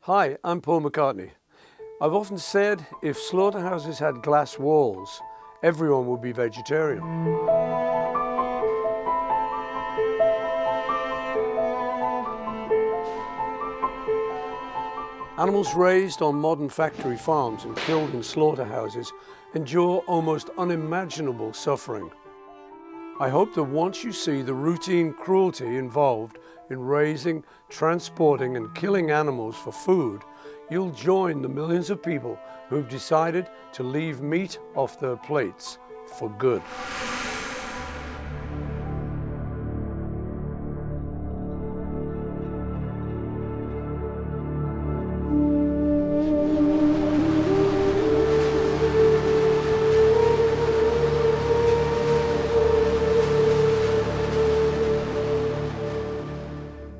Hi, I'm Paul McCartney. I've often said if slaughterhouses had glass walls, everyone would be vegetarian. Animals raised on modern factory farms and killed in slaughterhouses endure almost unimaginable suffering. I hope that once you see the routine cruelty involved in raising, transporting and killing animals for food, you'll join the millions of people who've decided to leave meat off their plates for good.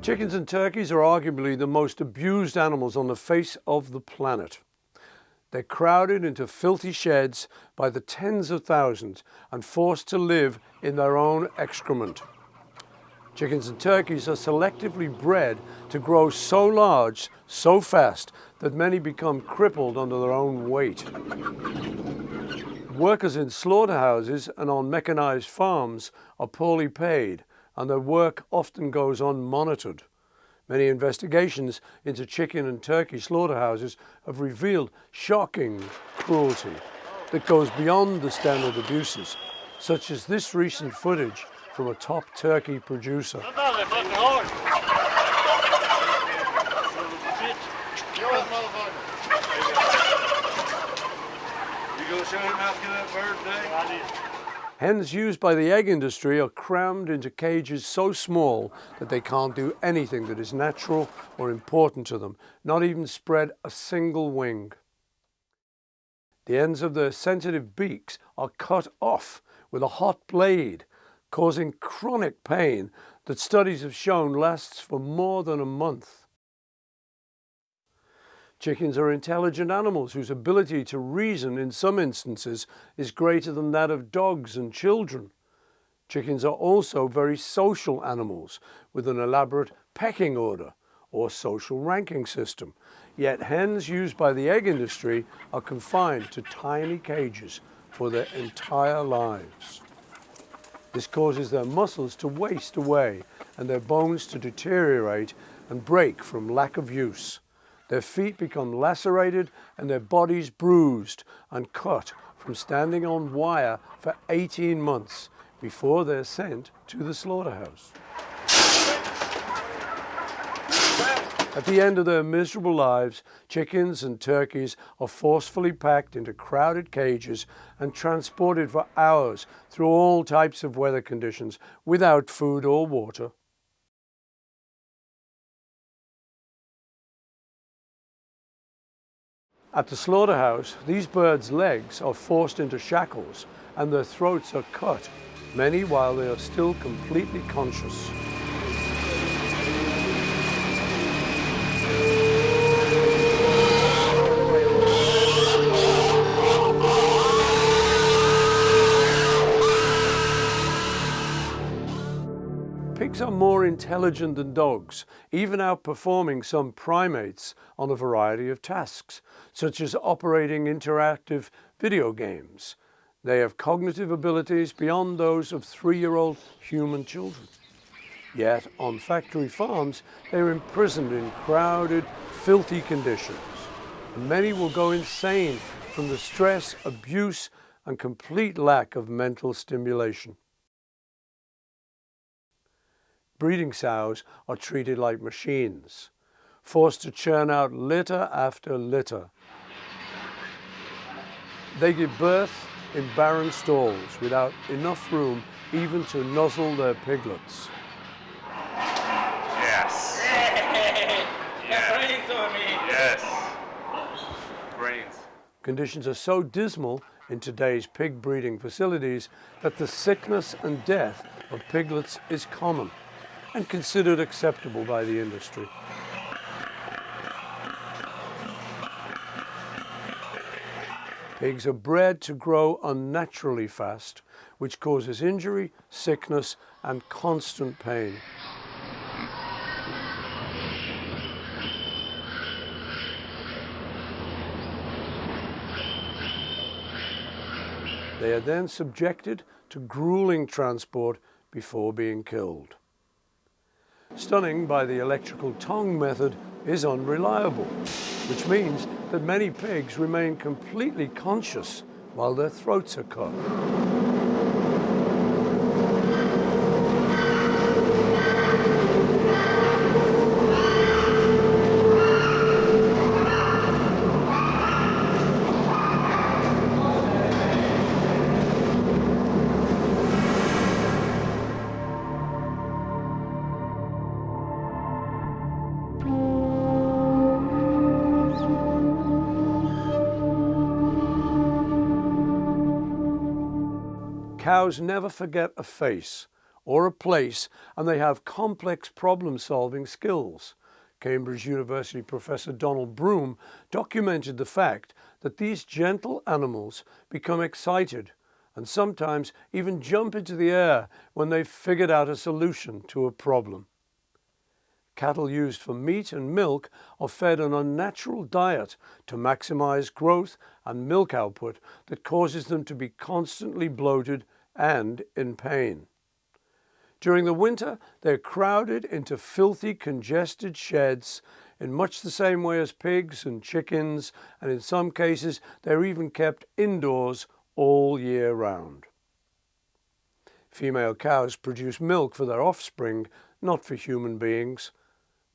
Chickens and turkeys are arguably the most abused animals on the face of the planet. They're crowded into filthy sheds by the tens of thousands and forced to live in their own excrement. Chickens and turkeys are selectively bred to grow so large, so fast, that many become crippled under their own weight. Workers in slaughterhouses and on mechanized farms are poorly paid, and their work often goes unmonitored. Many investigations into chicken and turkey slaughterhouses have revealed shocking cruelty that goes beyond the standard abuses, such as this recent footage from a top turkey producer. Hens used by the egg industry are crammed into cages so small that they can't do anything that is natural or important to them, not even spread a single wing. The ends of their sensitive beaks are cut off with a hot blade, causing chronic pain that studies have shown lasts for more than a month. Chickens are intelligent animals whose ability to reason in some instances is greater than that of dogs and children. Chickens are also very social animals with an elaborate pecking order or social ranking system. Yet hens used by the egg industry are confined to tiny cages for their entire lives. This causes their muscles to waste away and their bones to deteriorate and break from lack of use. Their feet become lacerated and their bodies bruised and cut from standing on wire for 18 months before they're sent to the slaughterhouse. At the end of their miserable lives, chickens and turkeys are forcefully packed into crowded cages and transported for hours through all types of weather conditions without food or water. At the slaughterhouse, these birds' legs are forced into shackles and their throats are cut, many while they are still completely conscious. Pigs are more intelligent than dogs, even outperforming some primates on a variety of tasks, such as operating interactive video games. They have cognitive abilities beyond those of 3-year-old human children. Yet, on factory farms, they are imprisoned in crowded, filthy conditions. And many will go insane from the stress, abuse, and complete lack of mental stimulation. Breeding sows are treated like machines, forced to churn out litter after litter. They give birth in barren stalls without enough room even to nuzzle their piglets. Yes. Yes. Brains. Conditions are so dismal in today's pig breeding facilities that the sickness and death of piglets is common and considered acceptable by the industry. Pigs are bred to grow unnaturally fast, which causes injury, sickness, and constant pain. They are then subjected to grueling transport before being killed. Stunning by the electrical tongue method is unreliable, which means that many pigs remain completely conscious while their throats are cut. Cows never forget a face or a place, and they have complex problem-solving skills. Cambridge University professor Donald Broom documented the fact that these gentle animals become excited and sometimes even jump into the air when they've figured out a solution to a problem. Cattle used for meat and milk are fed an unnatural diet to maximize growth and milk output that causes them to be constantly bloated and in pain. During the winter, they're crowded into filthy, congested sheds in much the same way as pigs and chickens, and in some cases, they're even kept indoors all year round. Female cows produce milk for their offspring, not for human beings.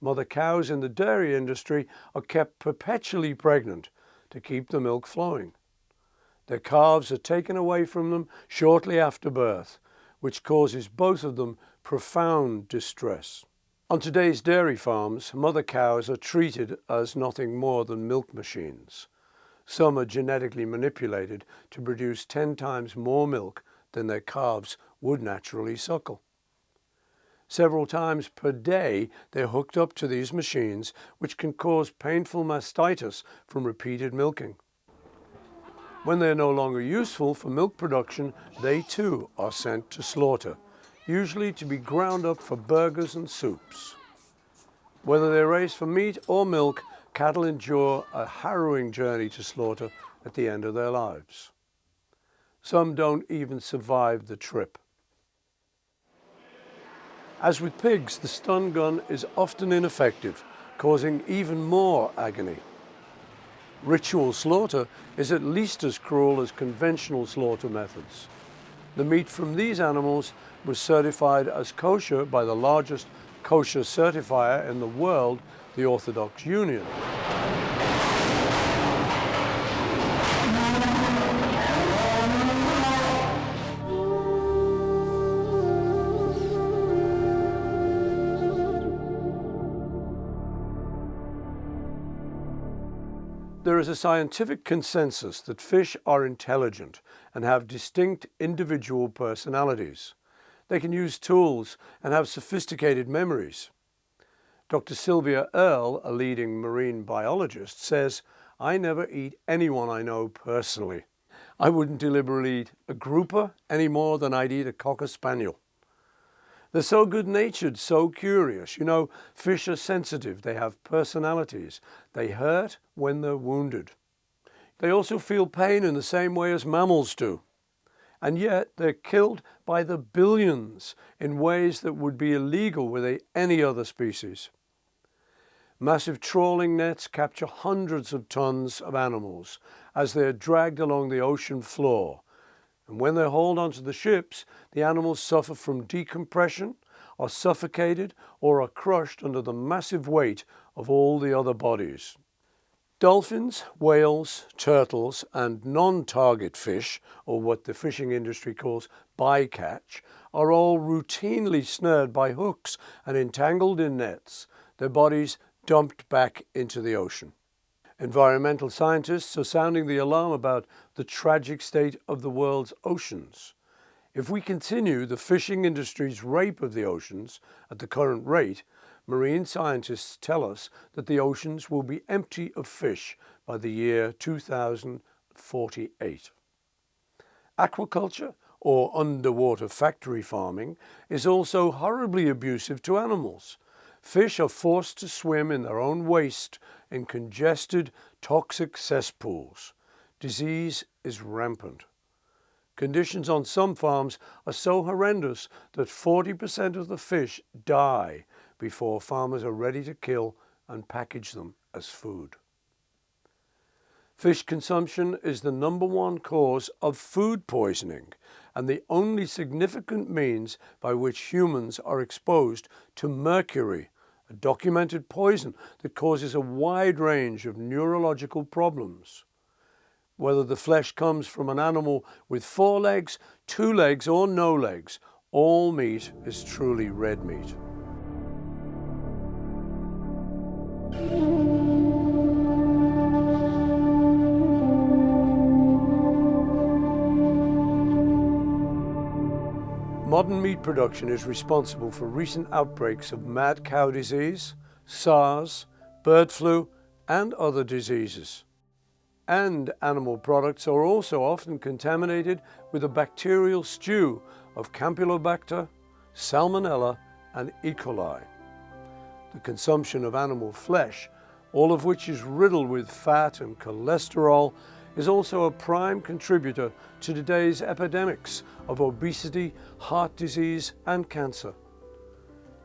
Mother cows in the dairy industry are kept perpetually pregnant to keep the milk flowing. Their calves are taken away from them shortly after birth, which causes both of them profound distress. On today's dairy farms, mother cows are treated as nothing more than milk machines. Some are genetically manipulated to produce 10 times more milk than their calves would naturally suckle. Several times per day, they're hooked up to these machines, which can cause painful mastitis from repeated milking. When they're no longer useful for milk production, they too are sent to slaughter, usually to be ground up for burgers and soups. Whether they're raised for meat or milk, cattle endure a harrowing journey to slaughter at the end of their lives. Some don't even survive the trip. As with pigs, the stun gun is often ineffective, causing even more agony. Ritual slaughter is at least as cruel as conventional slaughter methods. The meat from these animals was certified as kosher by the largest kosher certifier in the world, the Orthodox Union. There is a scientific consensus that fish are intelligent and have distinct individual personalities. They can use tools and have sophisticated memories. Dr. Sylvia Earle, a leading marine biologist, says, "I never eat anyone I know personally. I wouldn't deliberately eat a grouper any more than I'd eat a cocker spaniel. They're so good-natured, so curious. You know, fish are sensitive, they have personalities. They hurt when they're wounded. They also feel pain in the same way as mammals do. And yet they're killed by the billions in ways that would be illegal with any other species. Massive trawling nets capture hundreds of tons of animals as they're dragged along the ocean floor. And when they're hauled onto the ships, the animals suffer from decompression, are suffocated, or are crushed under the massive weight of all the other bodies. Dolphins, whales, turtles, and non-target fish, or what the fishing industry calls bycatch, are all routinely snared by hooks and entangled in nets, their bodies dumped back into the ocean. Environmental scientists are sounding the alarm about the tragic state of the world's oceans. If we continue the fishing industry's rape of the oceans at the current rate, marine scientists tell us that the oceans will be empty of fish by the year 2048. Aquaculture, or underwater factory farming, is also horribly abusive to animals. Fish are forced to swim in their own waste in congested, toxic cesspools. Disease is rampant. Conditions on some farms are so horrendous that 40% of the fish die before farmers are ready to kill and package them as food. Fish consumption is the #1 cause of food poisoning and the only significant means by which humans are exposed to mercury, a documented poison that causes a wide range of neurological problems. Whether the flesh comes from an animal with 4 legs, 2 legs, or no legs, all meat is truly red meat. Modern meat production is responsible for recent outbreaks of mad cow disease, SARS, bird flu, and other diseases. And animal products are also often contaminated with a bacterial stew of Campylobacter, Salmonella, and E. coli. The consumption of animal flesh, all of which is riddled with fat and cholesterol, is also a prime contributor to today's epidemics of obesity, heart disease, and cancer.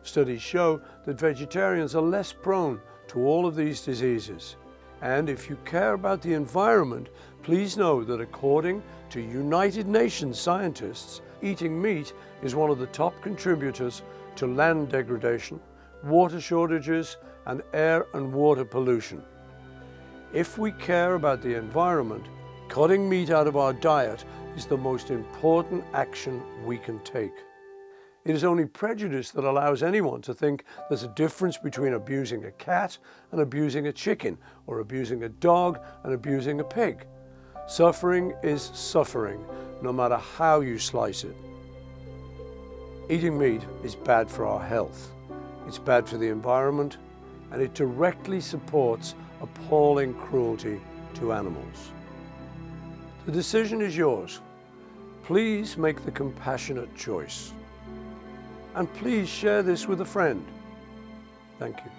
Studies show that vegetarians are less prone to all of these diseases. And if you care about the environment, please know that according to United Nations scientists, eating meat is one of the top contributors to land degradation, water shortages, and air and water pollution. If we care about the environment, cutting meat out of our diet is the most important action we can take. It is only prejudice that allows anyone to think there's a difference between abusing a cat and abusing a chicken, or abusing a dog and abusing a pig. Suffering is suffering, no matter how you slice it. Eating meat is bad for our health, it's bad for the environment, and it directly supports appalling cruelty to animals. The decision is yours. Please make the compassionate choice. And please share this with a friend. Thank you.